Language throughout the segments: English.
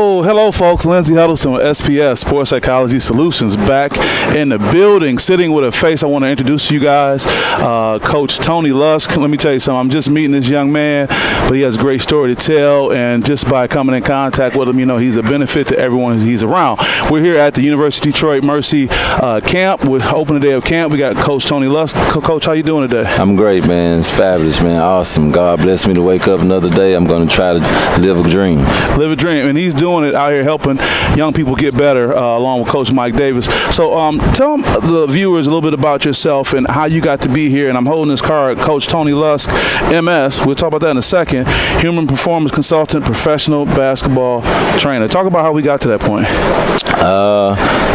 Hello, folks. Lindsey Huddleston with SPS, Sports Psychology Solutions, back in the building, sitting with a face I want to introduce to you guys, Coach Tony Lusk. Let me tell you something. I'm just meeting this young man, but he has a great story to tell, and just by coming in contact with him, you know, he's a benefit to everyone he's around. We're here at the University of Detroit Mercy camp. We're opening day of camp. We got Coach Tony Lusk. Coach, how you doing today? I'm great, man. It's fabulous, man. Awesome. God bless me to wake up another day. I'm going to try to live a dream. Live a dream, and he's doing it out here helping young people get better along with Coach Mike Davis. So tell the viewers a little bit about yourself and how you got to be here. And I'm holding this card, Coach Tony Lusk, MS. We'll talk about that in a second. Human performance consultant, professional basketball trainer. Talk about how we got to that point.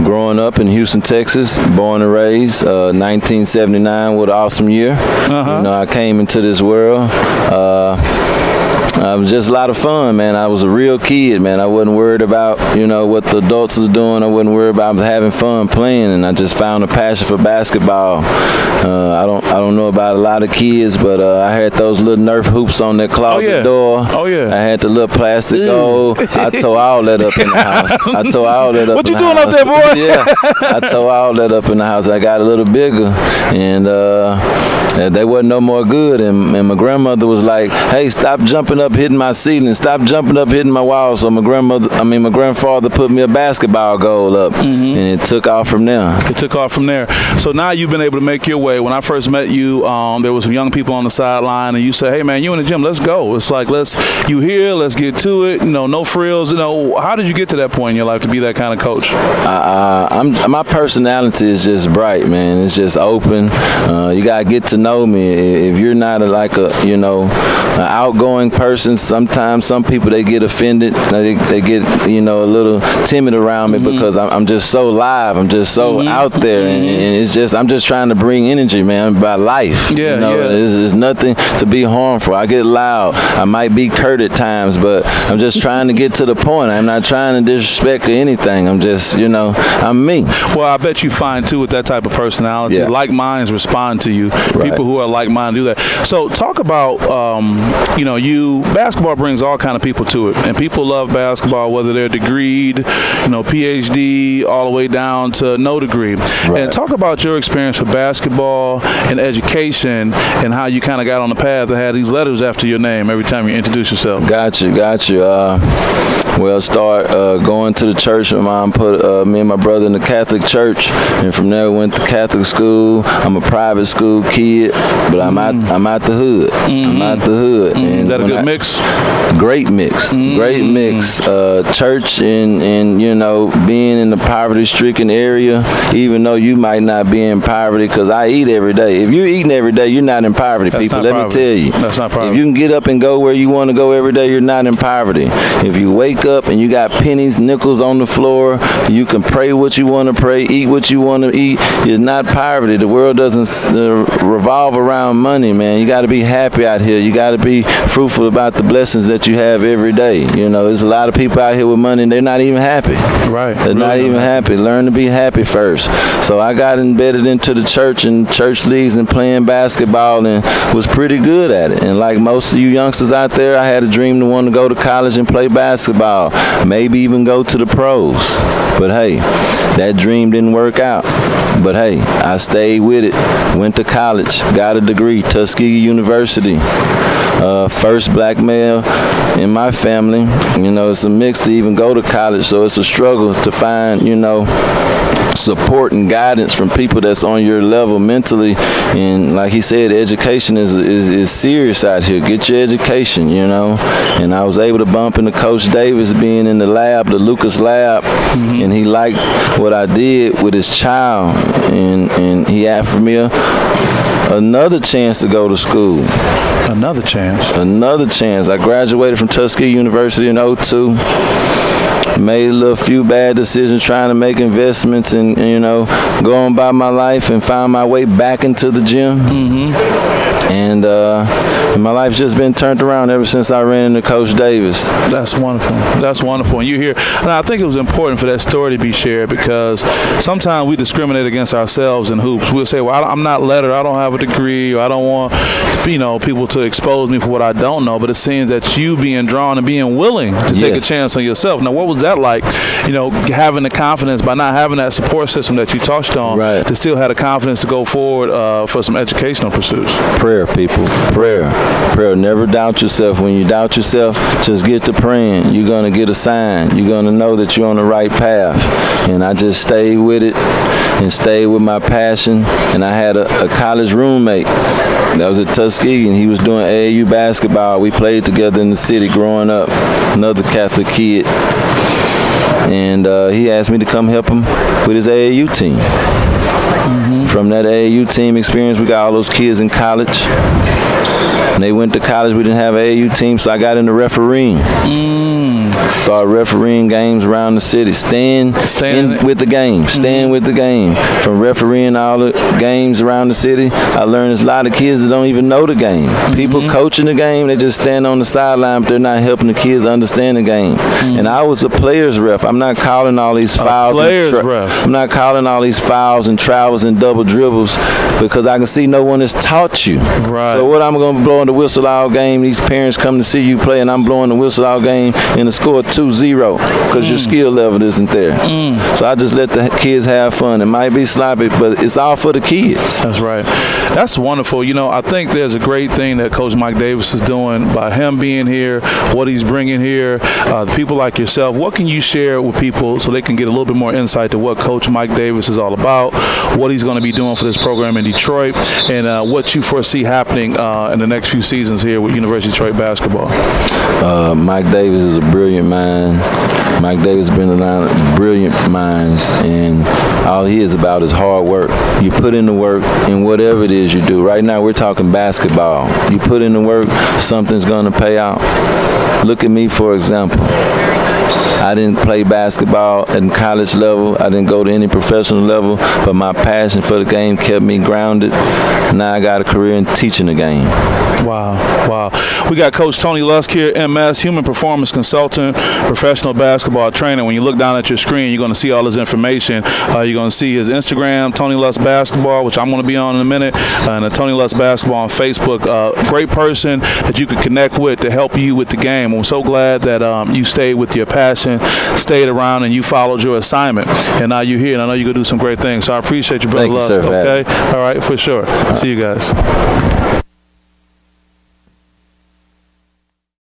Growing up in Houston, Texas, born and raised, 1979, what an awesome year. You know, I came into this world. It was just a lot of fun, man. I was a real kid, man. I wasn't worried about, you know, what the adults was doing. I wasn't worried about having fun playing, and I just found a passion for basketball. I don't know about a lot of kids, but I had those little Nerf hoops on that closet door. Oh yeah. I had the little plastic goal. I tore all that up in the house. I tore all that up. What in you the doing house. up there, boy? Yeah, I tore all that up in the house. I got a little bigger, and they wasn't no more good. And my grandmother was like, "Hey, stop jumping up, hitting my ceiling. Stop jumping up, hitting my wall." So my grandfather put me a basketball goal up, and it took off from there. It took off from there. So now you've been able to make your way. When I first met you, there was some young people on the sideline, and you said, "Hey, man, you in the gym? Let's go." It's like, let's get to it. You know, no frills. You know, how did you get to that point in your life to be that kind of coach? My personality is just bright, man. It's just open. You gotta get to know me. If you're not an outgoing person, sometimes some people, they get offended. They get, you know, a little timid around me because I'm just so live. I'm just so out there, and it's just, I'm just trying to bring energy, man, about life. Yeah, you know, It's nothing to be harmful. I get loud. I might be curt at times, but I'm just trying to get to the point. I'm not trying to disrespect or anything. I'm just, you know, I'm me. Well, I bet you find too with that type of personality, like minds respond to you. Right. People who are like minded do that. So talk about, you know, basketball brings all kind of people to it, and people love basketball, whether they're degreed, you know, PhD, all the way down to no degree. Right. And talk about your experience with basketball and education, and how you kind of got on the path to have these letters after your name every time you introduce yourself. Got you. Start going to the church. My mom put me and my brother in the Catholic church, and from there we went to Catholic school. I'm a private school kid, but I'm out the hood. I'm out the hood. Is that a good mix? Great mix. Great mix. Church and you know, being in the poverty-stricken area, even though you might not be in poverty, because I eat every day. If you're eating every day, you're not in poverty, That's people. Let me tell you. That's not poverty. If you can get up and go where you want to go every day, you're not in poverty. If you wake up and you got pennies, nickels on the floor, you can pray what you want to pray, eat what you want to eat, you're not poverty. The world doesn't revolve around money, man. You got to be happy out here. You got to be fruitful about the blessings that you have every day. You know, there's a lot of people out here with money and they're not even happy. Right. They're not even happy. Learn to be happy first. So I got embedded into the church and church leagues and playing basketball, and was pretty good at it. And like most of you youngsters out there, I had a dream to want to go to college and play basketball, maybe even go to the pros. But hey, that dream didn't work out. But hey, I stayed with it, went to college, got a degree, Tuskegee University. First black male in my family. You know, it's a mix to even go to college, so it's a struggle to find, you know, support and guidance from people that's on your level mentally. And like he said, education is serious out here. Get your education, you know. And I was able to bump into Coach Davis, being in the lab, the Lucas lab, and he liked what I did with his child, and he offered me another chance to go to school. Another chance. I graduated from Tuskegee University in 2002. Made a few bad decisions trying to make investments and, you know, going by my life, and found my way back into the gym. And my life's just been turned around ever since I ran into Coach Davis. That's wonderful. That's wonderful. And you hear, and I think it was important for that story to be shared, because sometimes we discriminate against ourselves in hoops. We'll say, well, I'm not lettered, I don't have a degree, or I don't want, you know, people to expose me for what I don't know. But it seems that you being drawn and being willing to take a chance on yourself. yourself. Now, what was that like, having the confidence by not having that support system that you touched on, right, to still have the confidence to go forward for some educational pursuits? Prayer, people. Prayer. Never doubt yourself. When you doubt yourself, just get to praying. You're going to get a sign. You're going to know that you're on the right path. And I just stayed with it and stayed with my passion. And I had a college roommate that was at Tuskegee. He was doing AAU basketball. We played together in the city growing up. Another Catholic kid. And he asked me to come help him with his AAU team. From that AAU team experience, we got all those kids in college. When they went to college, we didn't have an AAU team, so I got into refereeing. Started refereeing games around the city, staying with the game. From refereeing all the games around the city, I learned there's a lot of kids that don't even know the game. People coaching the game, they just stand on the sideline, but they're not helping the kids understand the game. And I was a player's ref. I'm not calling all these fouls. I'm not calling all these fouls and travels and double dribbles because I can see no one has taught you. Right. So what I'm going to blow in the whistle all game, these parents come to see you play, and I'm blowing the whistle all game and the score 2-0 because your skill level isn't there. So I just let the kids have fun. It might be sloppy, but it's all for the kids. That's right. That's wonderful. I think there's a great thing that Coach Mike Davis is doing by him being here, what he's bringing here, people like yourself. What can you share with people so they can get a little bit more insight to what Coach Mike Davis is all about, what he's going to be doing for this program in Detroit, and what you foresee happening in the next few seasons here with University of Detroit basketball? Mike Davis is a brilliant mind. Mike Davis has been around brilliant minds, and all he is about is hard work. You put in the work in whatever it is you do. Right now we're talking basketball. You put in the work, something's going to pay out. Look at me, for example. I didn't play basketball at college level. I didn't go to any professional level, but my passion for the game kept me grounded. Now I got a career in teaching the game. Wow. We got Coach Tony Lusk here, MS, human performance consultant, professional basketball trainer. When you look down at your screen, you're going to see all his information. You're going to see his Instagram, Tony Lusk Basketball, which I'm going to be on in a minute, and Tony Lusk Basketball on Facebook. Great person that you could connect with to help you with the game. I'm so glad that you stayed with your passion, stayed around, and you followed your assignment. And now you're here, and I know you're going to do some great things. So I appreciate you, Brother Lusk. Thank you, sir, okay? All right, for sure. See you guys.